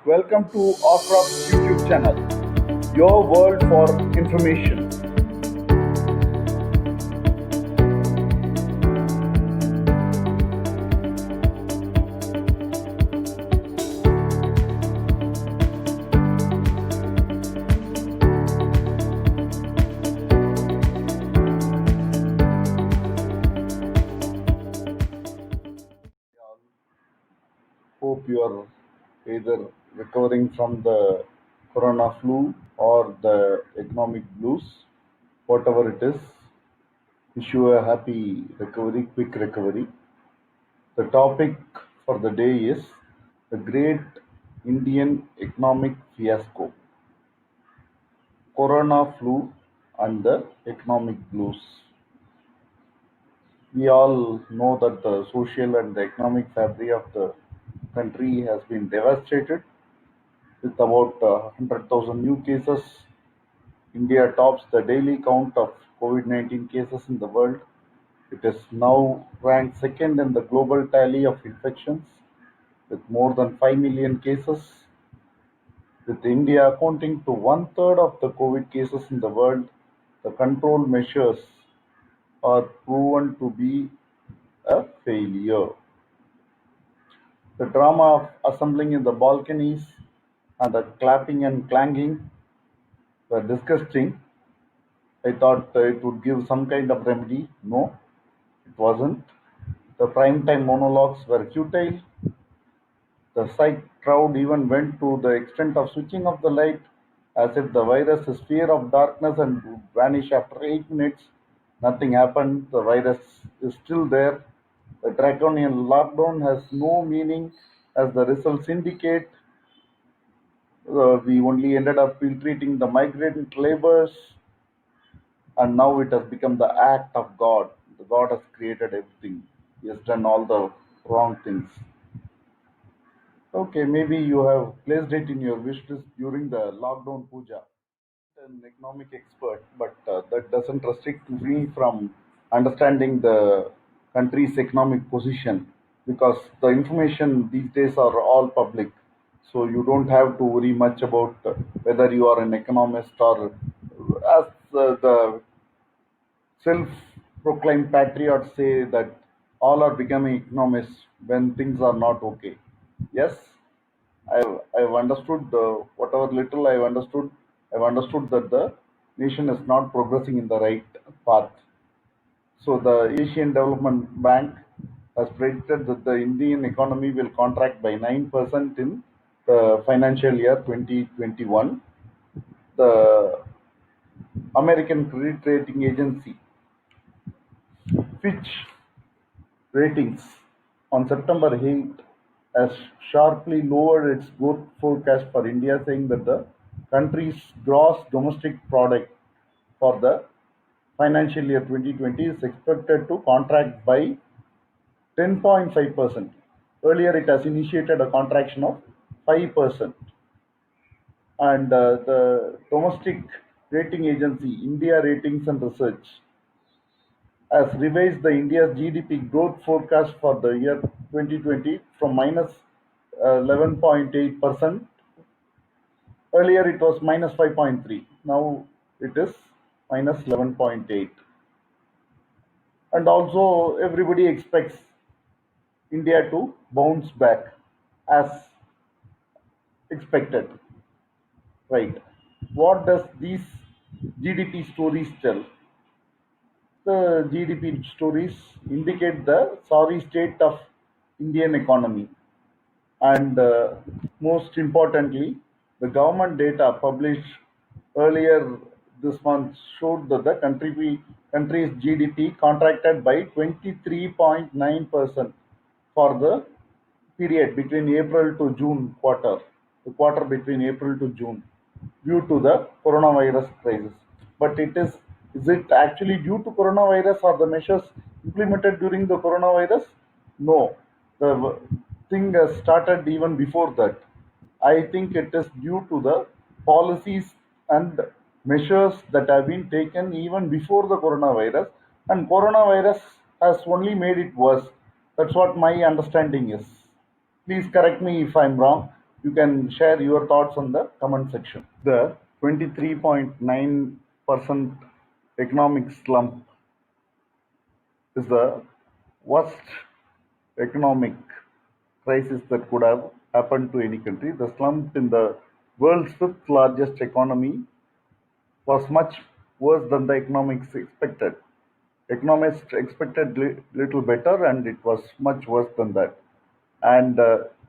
Welcome to Ocrop's YouTube channel, your world for information. Hope you are either recovering from the corona flu or the economic blues, whatever it is. Wish you a happy recovery, quick recovery. The topic for the day is the great Indian economic fiasco, corona flu and the economic blues. We all know that the social and the economic fabric of the country has been devastated with about 100,000 new cases. India tops the daily count of COVID-19 cases in the world. It is now ranked second in the global tally of infections with more than 5 million cases, with India accounting to one third of the COVID cases in the world. The control measures are proven to be a failure. The drama of assembling in the balconies and the clapping and clanging were disgusting. I thought it would give some kind of remedy. No, it wasn't. The prime-time monologues were futile. The psych crowd even went to the extent of switching off the light as if the virus is fear of darkness and would vanish after 8 minutes. Nothing happened. The virus is still there. The draconian lockdown has no meaning as the results indicate. We only ended up ill-treating the migrant laborers, and now it has become the act of God. The God has created everything. He has done all the wrong things. Okay, maybe you have placed it in your wish list during the lockdown puja. An economic expert, but that doesn't restrict me from understanding the country's economic position because the information these days are all public. So you don't have to worry much about whether you are an economist or as the self-proclaimed patriots say that all are becoming economists when things are not okay. Yes, I've understood whatever little I've understood that the nation is not progressing in the right path. So the Asian Development Bank has predicted that the Indian economy will contract by 9% in the financial year 2021. The American credit rating agency Fitch Ratings on September 8 has sharply lowered its growth forecast for India, saying that the country's gross domestic product for the financial year 2020 is expected to contract by 10.5%. Earlier, it has initiated a contraction of 5%. And the domestic rating agency, India Ratings and Research, has revised the India's GDP growth forecast for the year 2020 from minus 11.8%. Earlier it was minus 5.3. Now it is minus 11.8. And also everybody expects India to bounce back as expected. Right. What does these GDP stories tell? The GDP stories indicate the sorry state of Indian economy, and most importantly, the government data published earlier this month showed that the country's GDP contracted by 23.9% for the period between April to June quarter, the quarter between April to June, due to the coronavirus crisis. But is it actually due to coronavirus or the measures implemented during the coronavirus? No, the thing has started even before that. I think it is due to the policies and measures that have been taken even before the coronavirus, and coronavirus has only made it worse. That's what my understanding is. Please correct me if I'm wrong. You can share your thoughts on the comment section. The 23.9% economic slump is the worst economic crisis that could have happened to any country. The slump in the world's fifth largest economy was much worse than the economics expected. Economists expected little better, and it was much worse than that. And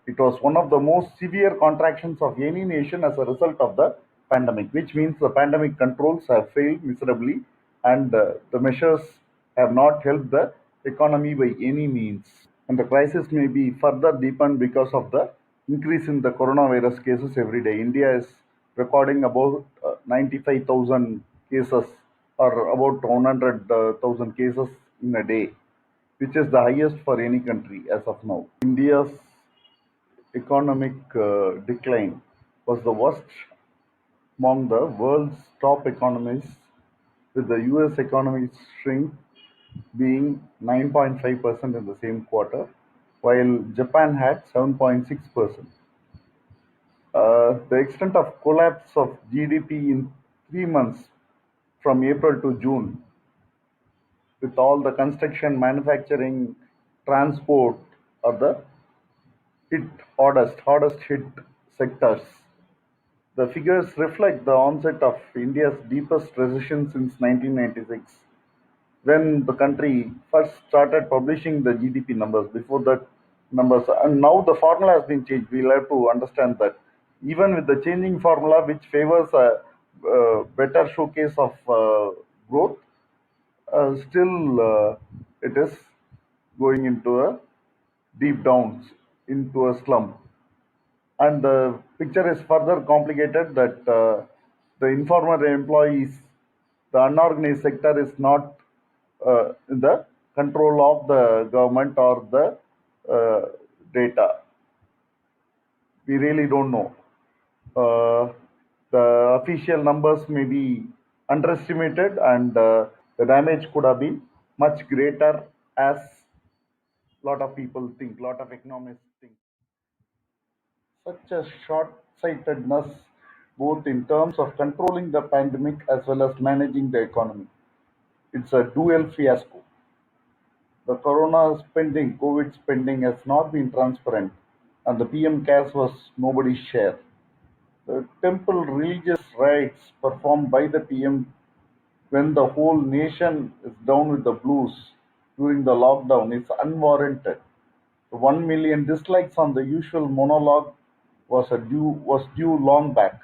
it was one of the most severe contractions of any nation as a result of the pandemic, which means the pandemic controls have failed miserably, and the measures have not helped the economy by any means. And the crisis may be further deepened because of the increase in the coronavirus cases every day. India is recording about 95,000 cases, or about 100,000 cases in a day, which is the highest for any country as of now. India's economic decline was the worst among the world's top economies, with the US economy shrink being 9.5% in the same quarter, while Japan had 7.6%. The extent of collapse of GDP in 3 months from April to June, with all the construction, manufacturing, transport, are the hit hardest hit sectors. The figures reflect the onset of India's deepest recession since 1996, when the country first started publishing the GDP numbers. Before that, numbers, and now the formula has been changed. We'll have to understand that even with the changing formula, which favors a better showcase of growth, still it is going into a deep downs, into a slump. And the picture is further complicated that the informal employees, the unorganized sector, is not in the control of the government or the data. We really don't know. The official numbers may be underestimated, and the damage could have been much greater, as a lot of people think, lot of economists think. Such a short-sightedness, both in terms of controlling the pandemic as well as managing the economy. It's a dual fiasco. The corona spending, COVID spending, has not been transparent, and the PM cares was nobody's share. The temple religious rites performed by the PM when the whole nation is down with the blues during the lockdown is unwarranted. The 1 million dislikes on the usual monologue was due long back.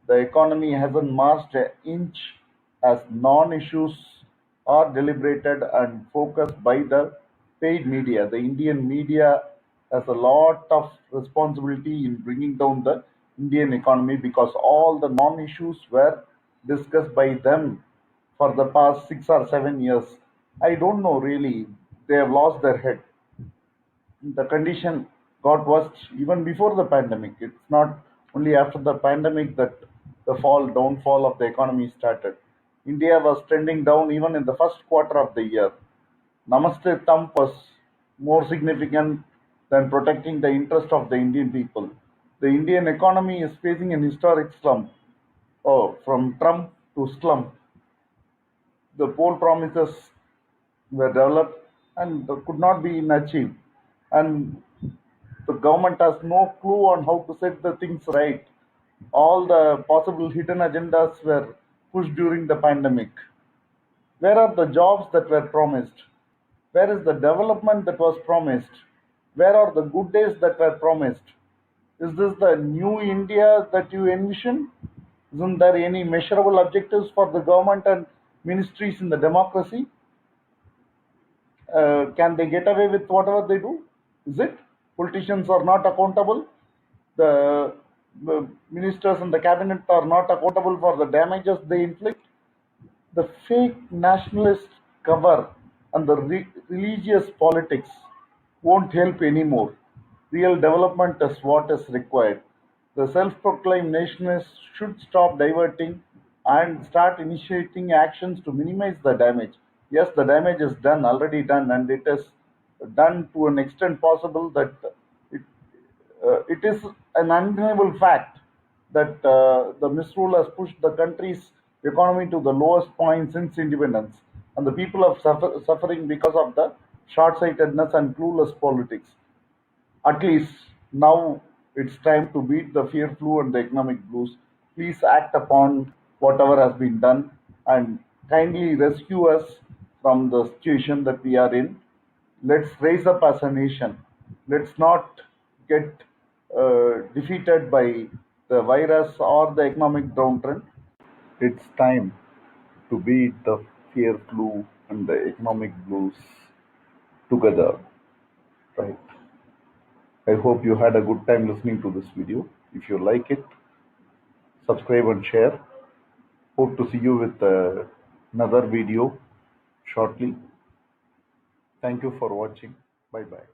The economy hasn't marched an inch as non-issues are deliberated and focused by the paid media. The Indian media has a lot of responsibility in bringing down the Indian economy, because all the non-issues were discussed by them for the past 6 or 7 years. I don't know really. They have lost their head. The condition got worse even before the pandemic. It's not only after the pandemic that the downfall of the economy started. India was trending down even in the first quarter of the year. Namaste Thump was more significant than protecting the interest of the Indian people. The Indian economy is facing an historic slump. Oh, from Trump to slump. The poll promises were developed and could not be achieved. And the government has no clue on how to set the things right. All the possible hidden agendas were pushed during the pandemic. Where are the jobs that were promised? Where is the development that was promised? Where are the good days that were promised? Is this the new India that you envision? Isn't there any measurable objectives for the government and ministries in the democracy? Can they get away with whatever they do? Is it? Politicians are not accountable. The ministers and the cabinet are not accountable for the damages they inflict. The fake nationalist cover and the religious politics won't help anymore. Real development is what is required. The self proclaimed nationalists should stop diverting and start initiating actions to minimize the damage. Yes, the damage is already done, and it is done to an extent possible that it, it is an undeniable fact that the misrule has pushed the country's economy to the lowest point since independence, and the people are suffering because of the short-sightedness and clueless politics. At least now it's time to beat the fear flu and the economic blues. Please act upon whatever has been done and kindly rescue us from the situation that we are in. Let's raise up as a nation. Let's not get defeated by the virus or the economic downtrend. It's time to beat the fear flu and the economic blues together, right? I hope you had a good time listening to this video. If you like it, subscribe and share. Hope to see you with another video shortly. Thank you for watching. Bye bye.